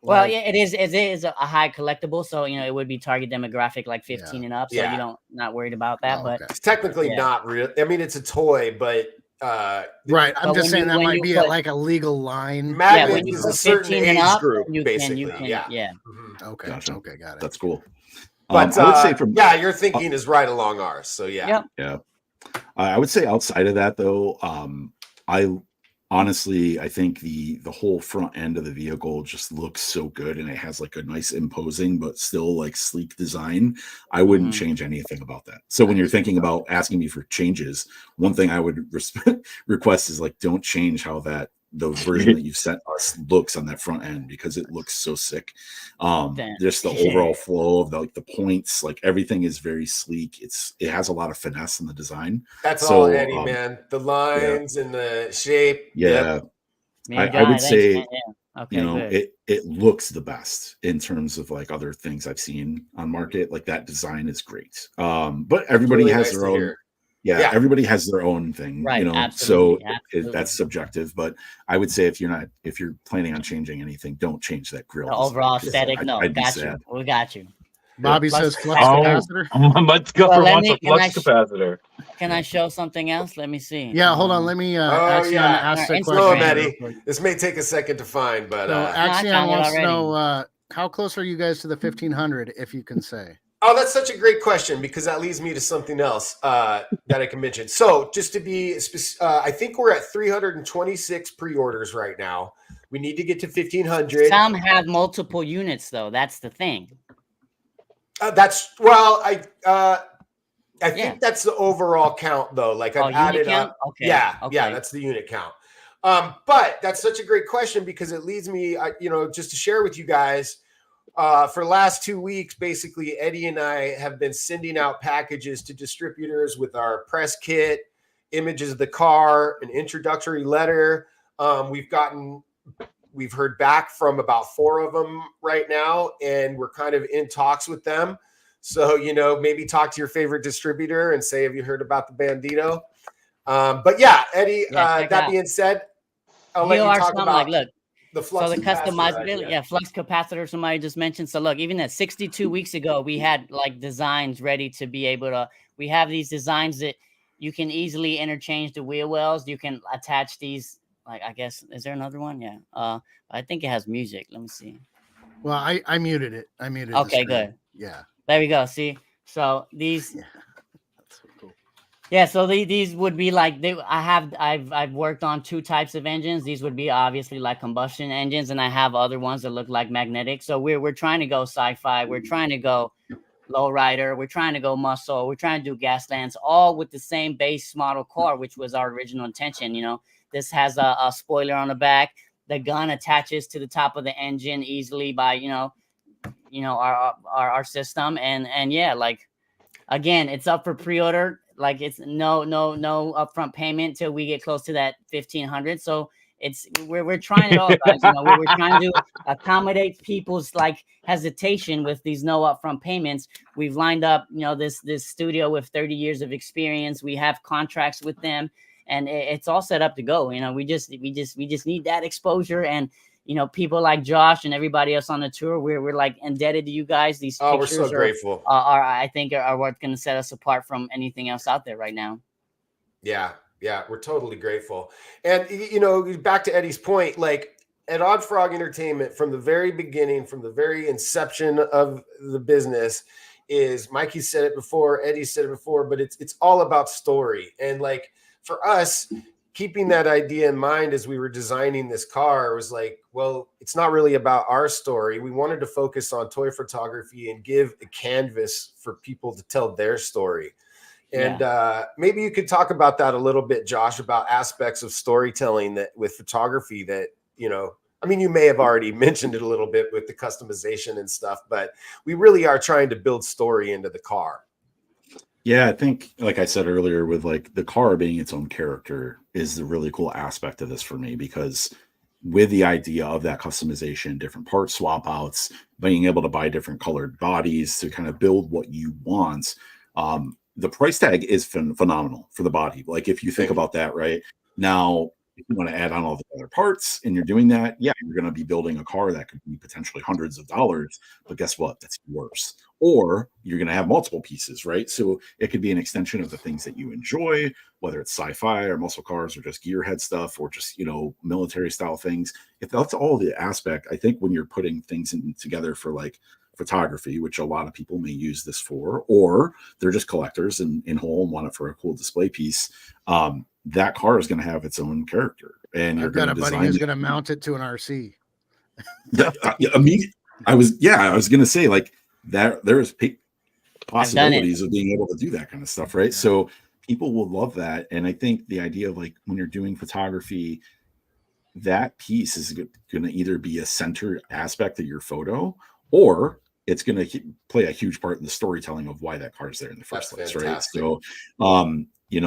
Well, it is a high collectible, so it would be target demographic like 15 and up. So you don't not worried about that. But it's technically not real. I mean, it's a toy, but right. I'm just saying that might be like a legal line. Magnet is a certain age group, basically. Okay. Gotcha. Okay, got it. That's cool. But I would say your thinking is right along ours. So I would say outside of that though, I think the whole front end of the vehicle just looks so good, and it has like a nice imposing but still like sleek design. I wouldn't change anything about that. So when you're thinking about asking me for changes, one thing I would request is like, don't change how that the version that you've sent us looks on that front end, because it looks so sick. Just the overall flow of the points, like everything is very sleek. It has a lot of finesse in the design. That's all Eddie, man. The lines and the shape. Yeah. Yep. I would say, okay, you know, good. it looks the best in terms of like other things I've seen on market. Like that design is great. But everybody has their own. Yeah, everybody has their own thing, right? You know, Absolutely, so that's subjective. But I would say if you're planning on changing anything, don't change that grill. The overall aesthetic. I'd got you. We got you. Bobby says flux capacitor. Let's go for once a flux capacitor. Can I show something else? Let me see. Yeah, hold on. Let me ask the Slow question. Eddie. This may take a second to find, but Axion wants to know how close are you guys to the 1500, if you can say. Oh, that's such a great question, because that leads me to something else that I can mention. So just to be specific, I think we're at 326 pre-orders right now. We need to get to 1500. Some have multiple units, though. That's the thing. I think that's the overall count, though. Like I've added up. Okay. Yeah, that's the unit count. But that's such a great question, because it leads me, just to share with you guys. For the last 2 weeks, basically, Eddie and I have been sending out packages to distributors with our press kit, images of the car, an introductory letter. We've heard back from about 4 of them right now, and we're kind of in talks with them. So, maybe talk to your favorite distributor and say, have you heard about the Bandito? But yeah, Eddie, that being said, I'll let you talk about the flux the customizability, flux capacitor, somebody just mentioned. So look, even at 62 weeks ago, we had like designs ready to be able to, we have these designs that you can easily interchange the wheel wells. You can attach these, like, I guess, is there another one? Yeah. I think it has music. Let me see. Well, I muted it. Okay, good. Yeah. There we go. See, so these. Yeah. That's so cool. Yeah, so these would be like I've worked on 2 types of engines. These would be obviously like combustion engines, and I have other ones that look like magnetic. So we're trying to go sci-fi. We're trying to go lowrider. We're trying to go muscle. We're trying to do Gaslands, all with the same base model car, which was our original intention. This has a spoiler on the back. The gun attaches to the top of the engine easily by our system, and yeah, like again, it's up for pre-order. Like it's no upfront payment till we get close to that 1500. So we're trying it all, guys. We're trying to accommodate people's like hesitation with these no upfront payments. We've lined up, this studio with 30 years of experience. We have contracts with them, and it's all set up to go. We just need that exposure, and people like Josh and everybody else on the tour, we're like indebted to you guys. These pictures we're so grateful. I think are what's going to set us apart from anything else out there right now. Yeah, we're totally grateful. And back to Eddie's point, like at Oddfrog Entertainment, from the very beginning, from the very inception of the business, is Mikey said it before, Eddie said it before, but it's all about story. And like for us, keeping that idea in mind as we were designing this car was like, well, it's not really about our story. We wanted to focus on toy photography and give a canvas for people to tell their story. And maybe you could talk about that a little bit, Josh, about aspects of storytelling that with photography that, you may have already mentioned it a little bit with the customization and stuff, but we really are trying to build story into the car. Yeah, I think, like I said earlier, with like the car being its own character is the really cool aspect of this for me, because with the idea of that customization, different part swap outs, being able to buy different colored bodies to kind of build what you want, the price tag is phenomenal for the body. Like if you think about that right now, if you want to add on all the other parts and you're doing that, you're going to be building a car that could be potentially hundreds of dollars, but guess what? That's yours. Or you're going to have multiple pieces, right? So it could be an extension of the things that you enjoy, whether it's sci-fi or muscle cars or just gearhead stuff or just, military style things. If that's all the aspect, I think when you're putting things together for like photography, which a lot of people may use this for, or they're just collectors and in whole and want it for a cool display piece, that car is going to have its own character. And you're going to design. Buddy who's going to mount it to an RC. I was going to say like that. There's possibilities of being able to do that kind of stuff, right? So people will love that. And I think the idea of like when you're doing photography, that piece is going to either be a center aspect of your photo, or it's going to play a huge part in the storytelling of why that car is there in the first place, fantastic. right? So,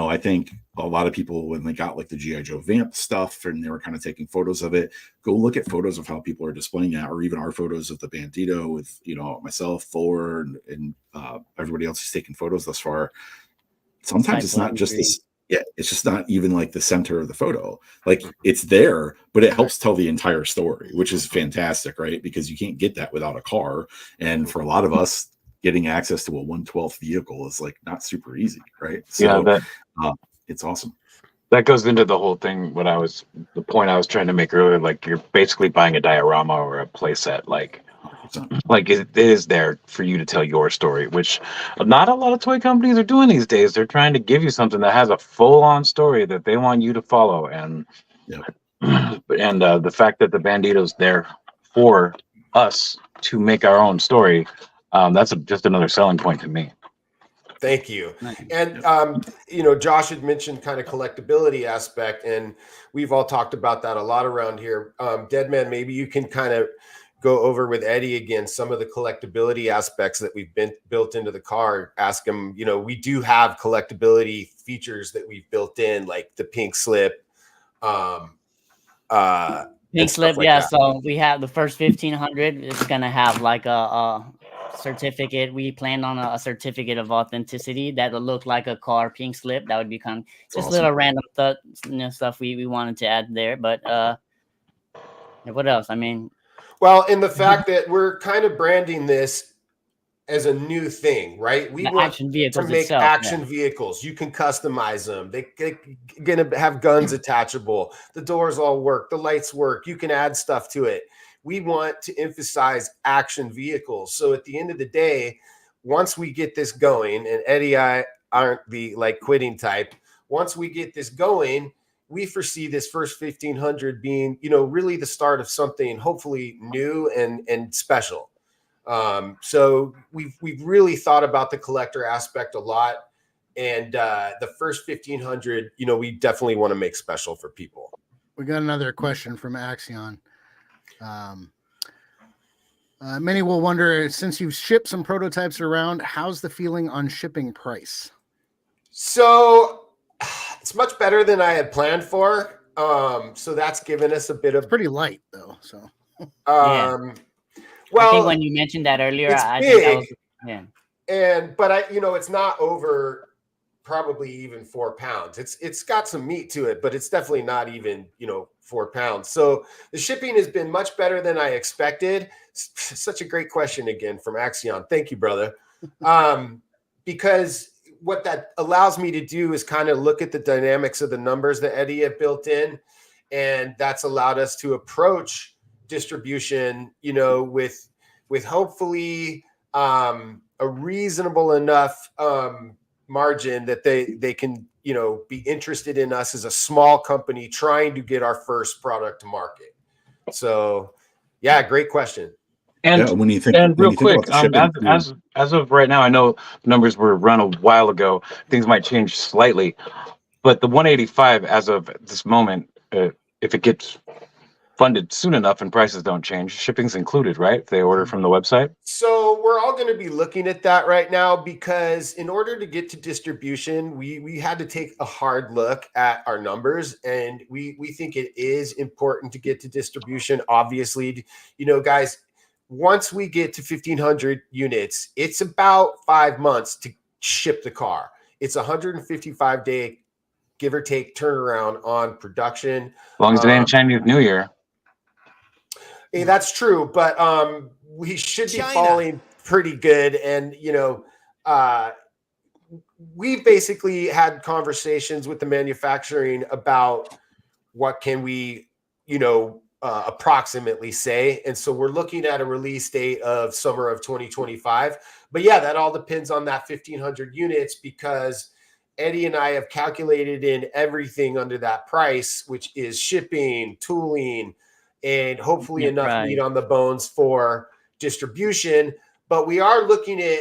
I think a lot of people, when they got like the I.Joe Vamp stuff and they were kind of taking photos of it, go look at photos of how people are displaying that, or even our photos of the Bandito with, myself, Thor, and everybody else who's taken photos thus far. Sometimes it's not just this. Yeah, it's just not even like the center of the photo. Like it's there, but it helps tell the entire story, which is fantastic, right? Because you can't get that without a car. And for a lot of us, getting access to a 1/12 vehicle is like not super easy, right? So it's awesome. That goes into the whole thing. The point I was trying to make earlier, like you're basically buying a diorama or a playset, like it is there for you to tell your story, which not a lot of toy companies are doing these days. They're trying to give you something that has a full-on story that they want you to follow, and the fact that the Bandito's there for us to make our own story, that's just another selling point to me. Thank you. And, Josh had mentioned kind of collectability aspect, and we've all talked about that a lot around here. Deadman, maybe you can kind of go over with Eddie again some of the collectability aspects that we've been built into the car. Ask him, we do have collectability features that we've built in, like the pink slip. Pink slip, yeah. So we have the first 1500. It's gonna have like a certificate. We planned on a certificate of authenticity that'll look like a car pink slip. That would be kind of just little random stuff we wanted to add there. But what else? I mean, well, in the fact that we're kind of branding this as a new thing, right? We want to make action vehicles. You can customize them. They're going to have guns attachable. The doors all work. The lights work. You can add stuff to it. We want to emphasize action vehicles. So at the end of the day, once we get this going, and Eddie and I aren't the quitting type, once we get this going, we foresee this first 1500 being, really the start of something hopefully new and special. So we've really thought about the collector aspect a lot, and the first 1500, we definitely want to make special for people. We got another question from Axion. Many will wonder, since you've shipped some prototypes around, how's the feeling on shipping price? So it's much better than I had planned for. So that's given us a bit of pretty light though. So well, I think when you mentioned that earlier, I big, think that was, but it's not over probably even 4 pounds. It's got some meat to it, but it's definitely not even 4 pounds. So the shipping has been much better than I expected. Such a great question again from Axion. Thank you, brother. Because what that allows me to do is kind of look at the dynamics of the numbers that Eddie had built in, and that's allowed us to approach distribution, with hopefully a reasonable enough margin that they can, be interested in us as a small company trying to get our first product to market. So, yeah, great question. And when you think, real quick, as of right now, I know numbers were run a while ago. Things might change slightly, but the 185 as of this moment, if it gets funded soon enough and prices don't change, shipping's included, right? If they order from the website. So we're all going to be looking at that right now, because in order to get to distribution, we had to take a hard look at our numbers, and we think it is important to get to distribution. Obviously, guys, once we get to 1500 units, it's about 5 months to ship the car. It's 155-day, give or take, turnaround on production. As long as it ain't Chinese New Year. Hey, that's true, but we should be falling pretty good. And, we basically had conversations with the manufacturing about what can we, approximately say. And so we're looking at a release date of summer of 2025. But yeah, that all depends on that 1500 units, because Eddie and I have calculated in everything under that price, which is shipping, tooling, and hopefully enough meat on the bones for distribution. But we are looking at,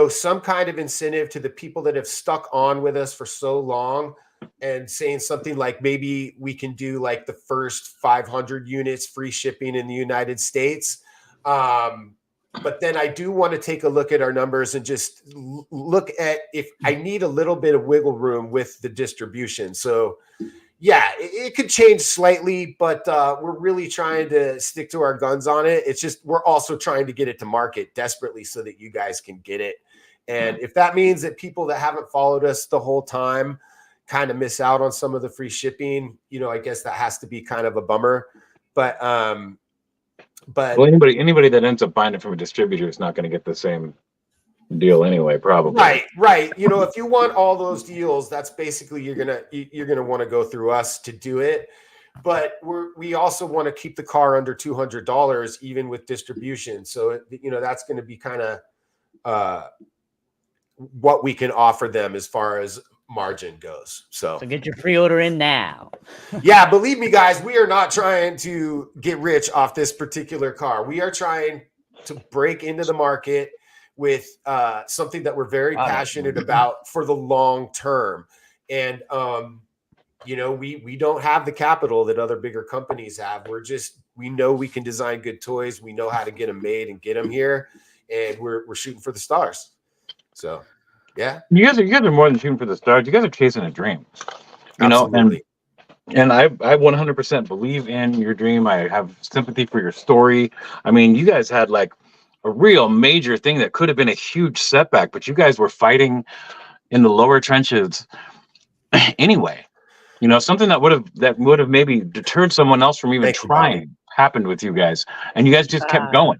some kind of incentive to the people that have stuck on with us for so long. and saying something like maybe we can do like the first 500 units free shipping in the United States. But then I do want to take a look at our numbers and just look at if I need a little bit of wiggle room with the distribution. So yeah, it could change slightly, but we're really trying to stick to our guns on it. It's just we're also trying to get it to market desperately so that you guys can get it. And if that means that people that haven't followed us the whole time kind of miss out on some of the free shipping, you know, I guess that has to be kind of a bummer. But well, anybody that ends up buying it from a distributor is not going to get the same deal anyway, probably. Right. You know, if you want all those deals, that's basically you're gonna want to go through us to do it. But we also want to keep the car under $200 even with distribution. So you know that's going to be kind of what we can offer them as far as margin goes. So get your pre-order in now. Yeah, believe me, guys, we are not trying to get rich off this particular car. We are trying to break into the market with something that we're very passionate about for the long term. And, you know, we don't have the capital that other bigger companies have. We know we can design good toys. We know how to get them made and get them here. And we're shooting for the stars. So, yeah. You guys are more than shooting for the stars. You guys are chasing a dream. You Absolutely. know, and I 100% believe in your dream. I have sympathy for your story. I mean, you guys had like a real major thing that could have been a huge setback, but you guys were fighting in the lower trenches anyway. You know, something that would have maybe deterred someone else from even trying happened with you guys, and you guys just kept going,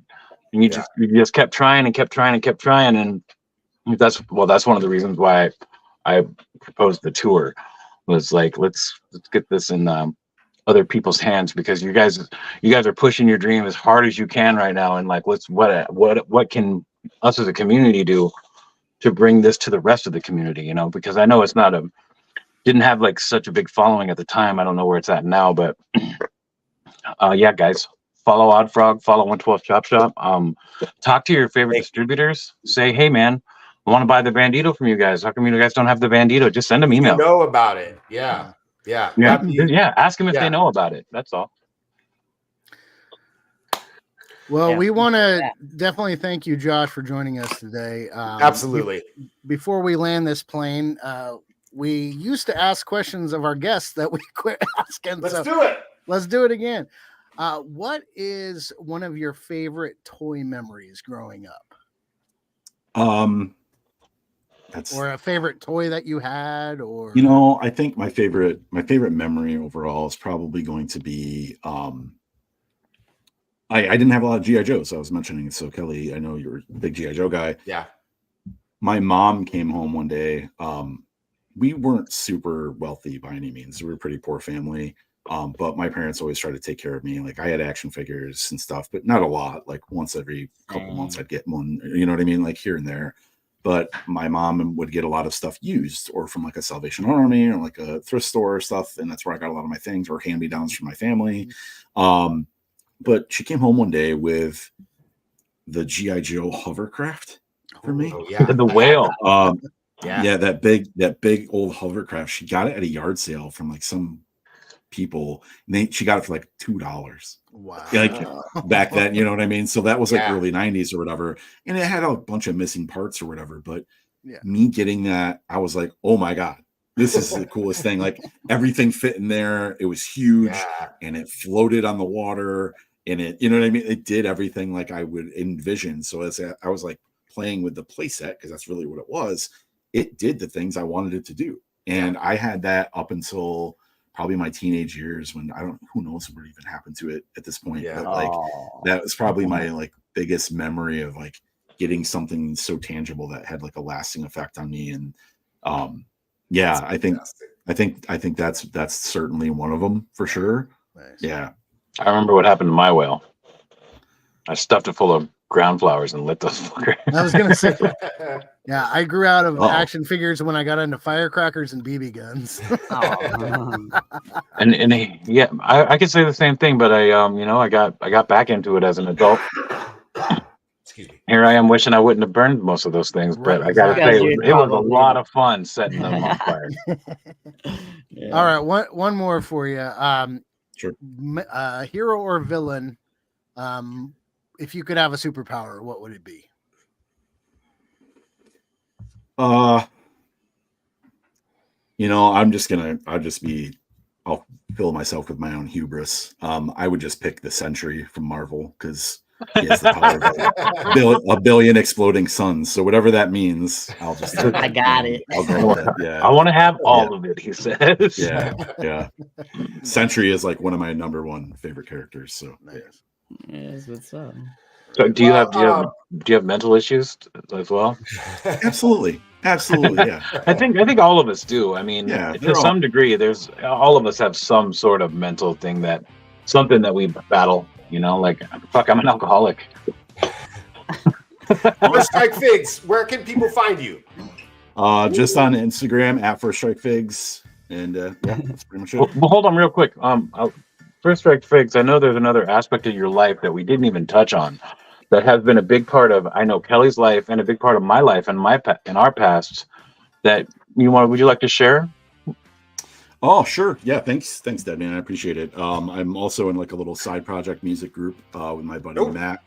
and you just kept trying and kept trying and kept trying, and that's one of the reasons why I proposed the tour. Was like let's get this in other people's hands, because you guys are pushing your dream as hard as you can right now, and like what can us as a community do to bring this to the rest of the community, you know, because I know it's didn't have like such a big following at the time. I don't know where it's at now, but yeah, guys, follow Oddfrog, follow 112 Chop Shop, talk to your favorite distributors, say, hey man, I want to buy the Bandito from you guys. How come you guys don't have the Bandito? Just send them email. You know about it. Yeah. Ask them if they know about it. That's all. Well, we want to definitely thank you, Josh, for joining us today. Absolutely. Before we land this plane, we used to ask questions of our guests that we quit asking. Let's do it. Let's do it again. What is one of your favorite toy memories growing up? Or a favorite toy that you had, or you know, I think my favorite memory overall is probably going to be I didn't have a lot of G.I. Joes, so I was mentioning. So Kelly, I know you're a big G.I. Joe guy. Yeah. My mom came home one day. We weren't super wealthy by any means. We were a pretty poor family. But my parents always tried to take care of me. Like I had action figures and stuff, but not a lot. Like once every couple months I'd get one, you know what I mean? Like here and there. But my mom would get a lot of stuff used or from like a Salvation Army or like a thrift store or stuff. And that's where I got a lot of my things or hand-me-downs from my family. But she came home one day with the G.I. Joe hovercraft for me. Oh, yeah. The whale. Yeah, that big old hovercraft. She got it at a yard sale from like some people. And she got it for like $2. Wow. Like back then, you know what I mean? So that was like early 90s or whatever. And it had a bunch of missing parts or whatever. But me getting that, I was like, oh my God, this is the coolest thing. Like everything fit in there. It was huge and it floated on the water and it, you know what I mean? It did everything like I would envision. So as I was like playing with the playset, because that's really what it was, it did the things I wanted it to do. And I had that up until probably my teenage years when who knows what even happened to it at this point. But like that was probably my like biggest memory of like getting something so tangible that had like a lasting effect on me. And I think that's certainly one of them for sure. Nice. Yeah. I remember what happened to my whale. I stuffed it full of ground flowers and lit those fuckers. I was gonna say, yeah, I grew out of action figures when I got into firecrackers and BB guns. I could say the same thing, but I got back into it as an adult. Excuse me. Here I am wishing I wouldn't have burned most of those things, but Right, I gotta exactly. say, it was a Probably. lot of fun setting them on fire. Yeah. All right, one more for you. Sure. Hero or villain? If you could have a superpower, what would it be? I'll fill myself with my own hubris. I would just pick the Sentry from Marvel because he has the power of a billion exploding suns. So whatever that means, I'll just. I got it. I'll go with it. Yeah. I want to have all of it, he says. Yeah. Sentry is like one of my number one favorite characters. So Nice. Yes, what's up? So do you have mental issues as well? absolutely, yeah. I think all of us do. I mean, Yeah, to some degree, there's all of us have some sort of mental thing something that we battle. You know, like fuck, I'm an alcoholic. First Strike Figs, where can people find you? Just on Instagram at First Strike Figs, and yeah, that's pretty much it. Well, hold on, real quick. First Strike Figs. I know there's another aspect of your life that we didn't even touch on, that has been a big part of I know Kelly's life and a big part of my life and in our past. That would you like to share? Oh, sure. Yeah, thanks, Dad, man. I appreciate it. I'm also in like a little side project music group with my buddy Matt,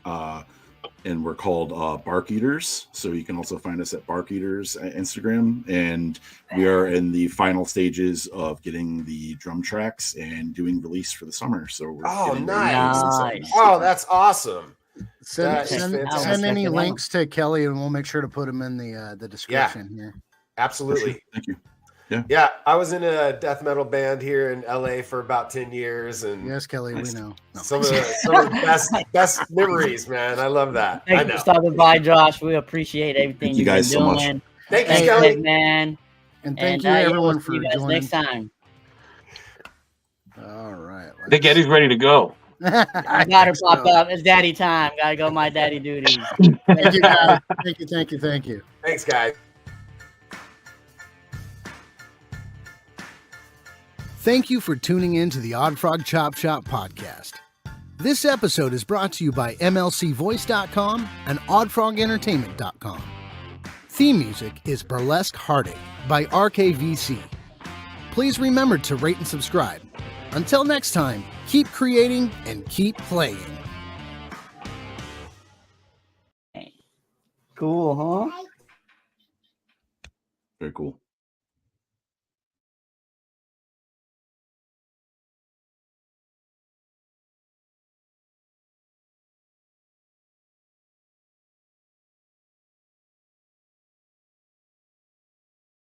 and we're called Barkeaters. So you can also find us at Barkeaters at Instagram, and we are in the final stages of getting the drum tracks and doing release for the summer. So we're getting ready for the summer. Nice. Oh, that's awesome. Send fantastic. any links to Kelly, and we'll make sure to put them in the description here. Absolutely. Sure. Thank you. Yeah, I was in a death metal band here in LA for about 10 years, and Yes, Kelly, we know. No. some of the best memories, man. I love that. I Thanks know. for stopping by, Josh. We appreciate everything Thank you guys been so much. doing. Thank you, Thanks, Kelly. man. And thank you yeah, everyone we'll for see you guys joining. next time. All right. I think Eddie's ready to go. I gotta pop up. It's daddy time. Gotta go my daddy duties. Thank you, guys. Thank you. Thanks, guys. Thank you for tuning in to the Oddfrog Chop Shop podcast. This episode is brought to you by MLCVoice.com and OddFrogEntertainment.com. Theme music is Burlesque Heartache by RKVC. Please remember to rate and subscribe. Until next time, keep creating and keep playing. Cool, huh? Very cool.